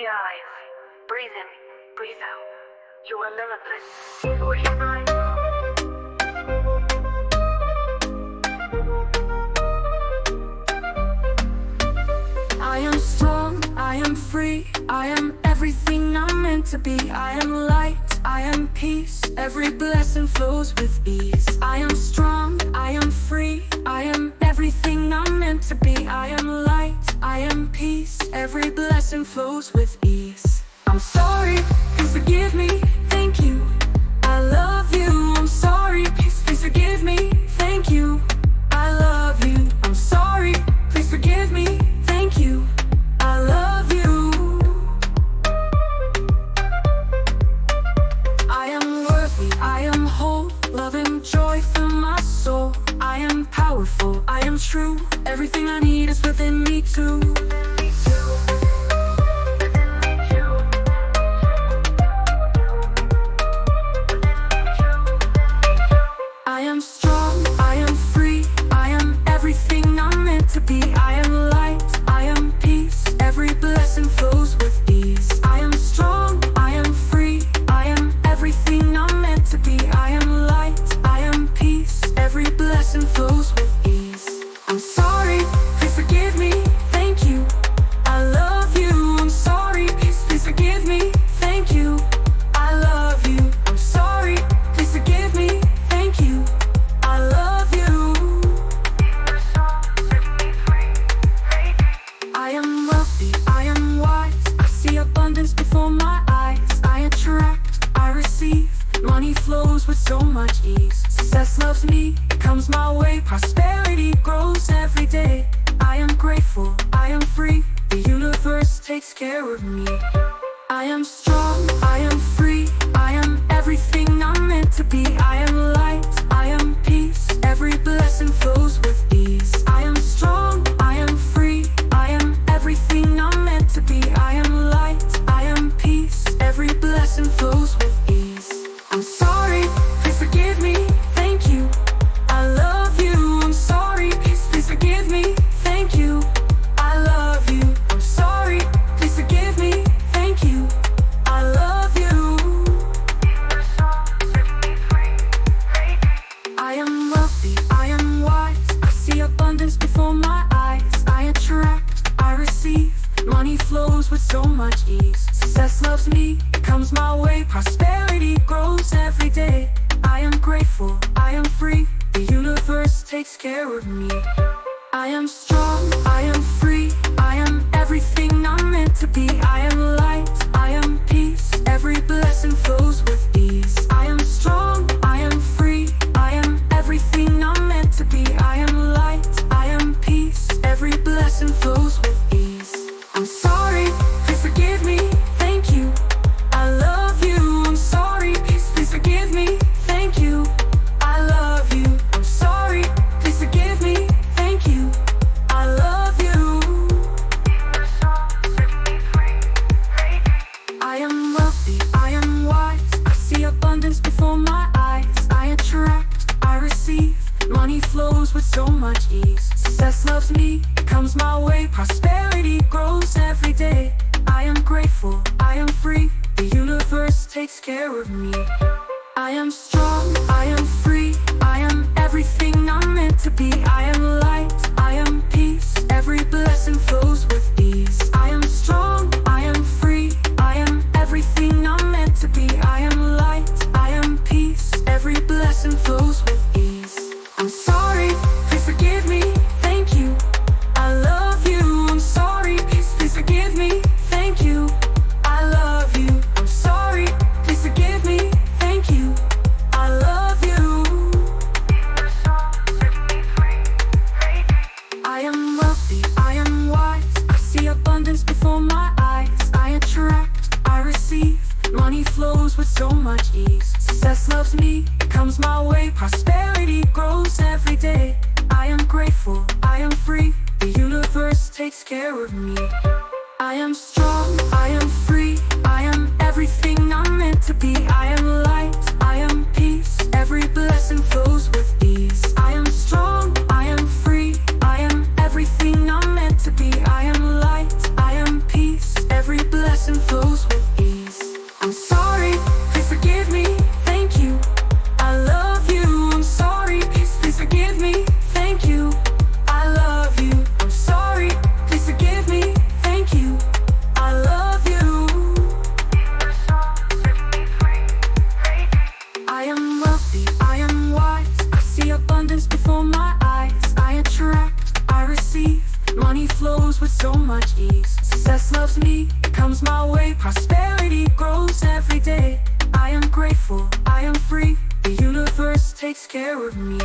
your eyes. Breathe in, breathe out. You are limitless. Will you mind? I am strong, I am free, I am everything I'm meant to be. I am light, I am peace, every blessing flows with ease. I am strong, I am free, I am everything I'm meant to be. I am light, I am peace, every blessing flows with ease. I'm sorry, please forgive me, thank you. I love you, I'm sorry, please forgive me, thank you. I love you, I'm sorry, please forgive me, thank you. I love you. I am worthy, I am whole, love and joy fill my soul. I am powerful, I am true, everything I need is within me too. I am strong, I am free, I am everything I'm meant to be. I am light, I am peace, every blessing flows with ease. I am strong, I am free, I am everything I'm meant to be. I am light, I am peace, every blessing flows with ease. I'm sorry, please forgive me, thank you. I love you, I'm sorry, please forgive me, thank you. I love you, I'm sorry, please forgive me, thank you. I love you. I am wealthy, I am wise, I see abundance before my eyes. I attract, I receive, money flows with so much ease. Success loves me, it comes my way, prosperity grows every day. I am grateful, I am free, the universe takes care of me. I am strong, I am free, I am everything I'm meant to be. I am light, I am peace, every blessing flows with ease. I am strong, I am free, I am everything I'm meant to be. I am light, I am peace, every blessing flows with ease. I'm sorry, please forgive me, thank you. I love you, I'm sorry, please forgive me, thank you. I love you, I'm sorry, please forgive me, thank you. I love you. I am wealthy, I am wise, I see abundance before my eyes. I attract, I receive, money flows with so much ease. Success loves me, it comes my way, prosperity grows every day. I am grateful, I am free, the universe takes care of me. I am strong, I am free, I am everything I'm meant to be. I am light, I am peace, every blessing flows with ease. I am strong, I am free, I am everything I'm meant to be. I am light, I am peace, every blessing flows with ease. I'm sorry, please forgive me, thank you. I love you, I'm sorry, please forgive me, thank you. I love you, I'm sorry, please forgive me, thank you. I love you. I am wealthy, I am wise, I see abundance before my eyes. I attract, I receive, money flows with so much ease. Success loves me, it comes my way, prosperity grows every day. I am grateful, I am free, the universe takes care of me. I am strong, I am free, I am everything I'm meant to be. I am light, I am peace, every blessing flows with ease. I am strong, I am free, I am everything I'm meant to be. I am light, I am peace, every blessing flows with ease. I'm sorry, please forgive me, thank you. I love you, I'm sorry, please forgive me, thank you. I love you, I'm sorry, please forgive me, thank you. I love you. I am wealthy, I am wise, I see abundance before my eyes. I attract, I receive, money flows with so much ease. Success loves me, it comes my way, prosperity grows every day. I am grateful, I am free, the universe takes care of me. I am strong, I am free, I am everything I'm meant to be. I am light, I am peace, every blessing flows with ease. I am strong, I am free, I am everything I'm meant to be. I am light, I am peace, every blessing blessing flows with ease. I'm sorry, please forgive me, thank you. I love you, I'm sorry, please forgive me, thank you. I love you, I'm sorry, please forgive me, thank you. I love you. I am wealthy, I am wise, I see abundance before my eyes. I attract, I receive, money flows with so much ease. Success loves me, it comes my way, prosperity grows every day. I am grateful, I am free, the universe takes care of me.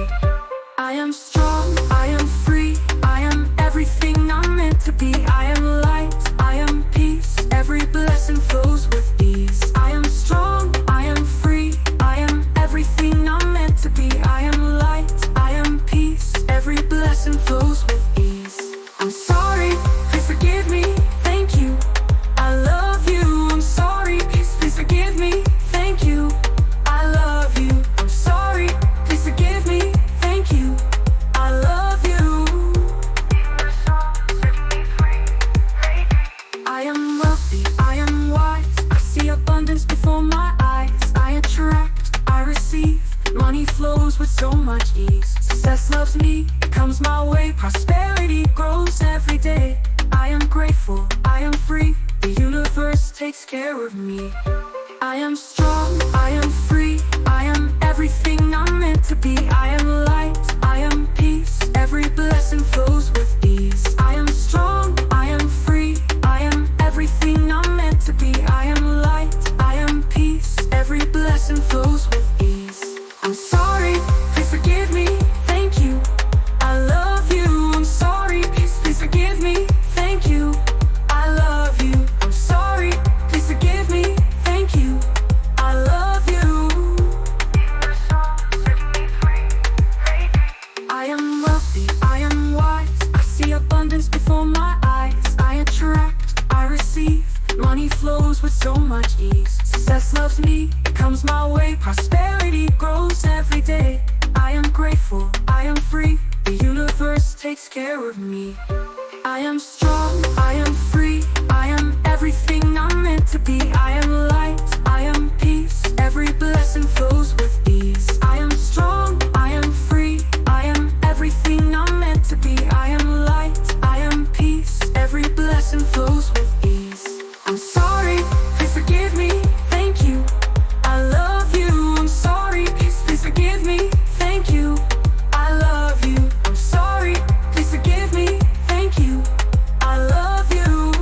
I am strong, I am free, I am everything I'm meant to be. I am light, I am peace, every blessing flows with ease. I am strong, I am free, I am everything I'm meant to be. I am light, I am peace, every blessing flows with ease. I'm sorry, please forgive me, thank you. I love you, I'm sorry, please forgive me, thank you. I love you, I'm sorry, please forgive me, thank you. I love you. I am wealthy, I am wise, I see abundance before my eyes. I attract, I receive, money flows with so much ease. Success loves me, it comes my way, prosperity grows every day. I am grateful, I am free, the universe takes care of me. I am strong, I am free, I am everything I'm meant to be. I am light, I am peace, every blessing flows with ease. I am strong, I am free, I am everything I'm meant to be. I am light, I am peace, every blessing flows with ease. I'm sorry, please forgive me, thank you. I love you, I'm sorry, please forgive me, thank you. I love you, I'm sorry, please forgive me, thank you. I love you. I am wealthy, I am wise, I see abundance before my eyes. I attract, I receive, money flows with so much ease. Success loves me, it comes my way, prosperity grows every day. I am grateful, I am free, the universe takes care of me. I am strong, I am free, I am everything I'm meant to be. I am light, I am peace, every blessing flows with ease. I am strong, I am free, I am everything I'm meant to be. I am light, I am peace, every blessing flows with ease. I'm sorry, please forgive me, thank you. I love you, I'm sorry, please forgive me, thank you. I love you, I'm sorry, please forgive me, thank you. I love you.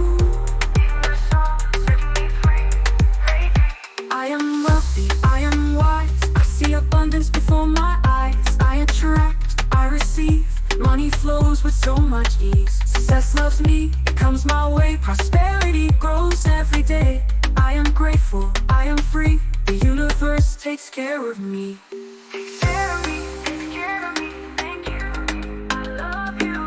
I am wealthy, I am wise, I see abundance before my eyes. I attract, I receive, money flows with so much ease. Success loves me, it comes my way, prosperity grows every day. I am grateful, I am free, the universe takes care of me. Takes care of me, takes care of me, thank you. I love you.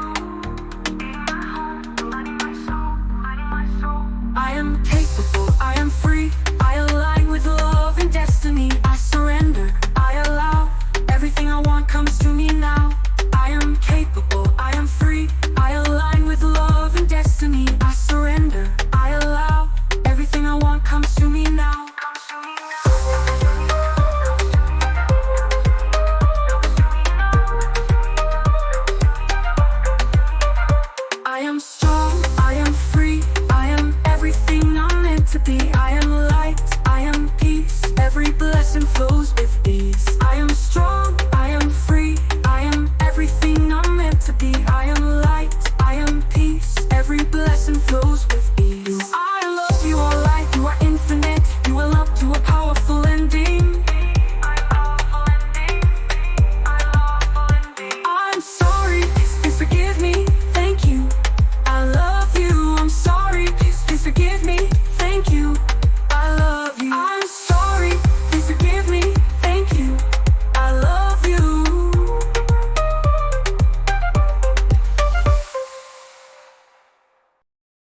In my home, lighting my soul, lighting my soul. I am capable, I am free, I align with love and destiny. I surrender, I allow, everything I want comes to me now. I am capable, I am free, I align with love and destiny. I surrender, I allow, everything I want comes to me now. I am strong, I am free, I am everything I'm meant to be. I am light, I am peace, every blessing flows with ease. I am strong, I am free, I am everything I'm meant to be. I am light, I am peace, every blessing flows with ease.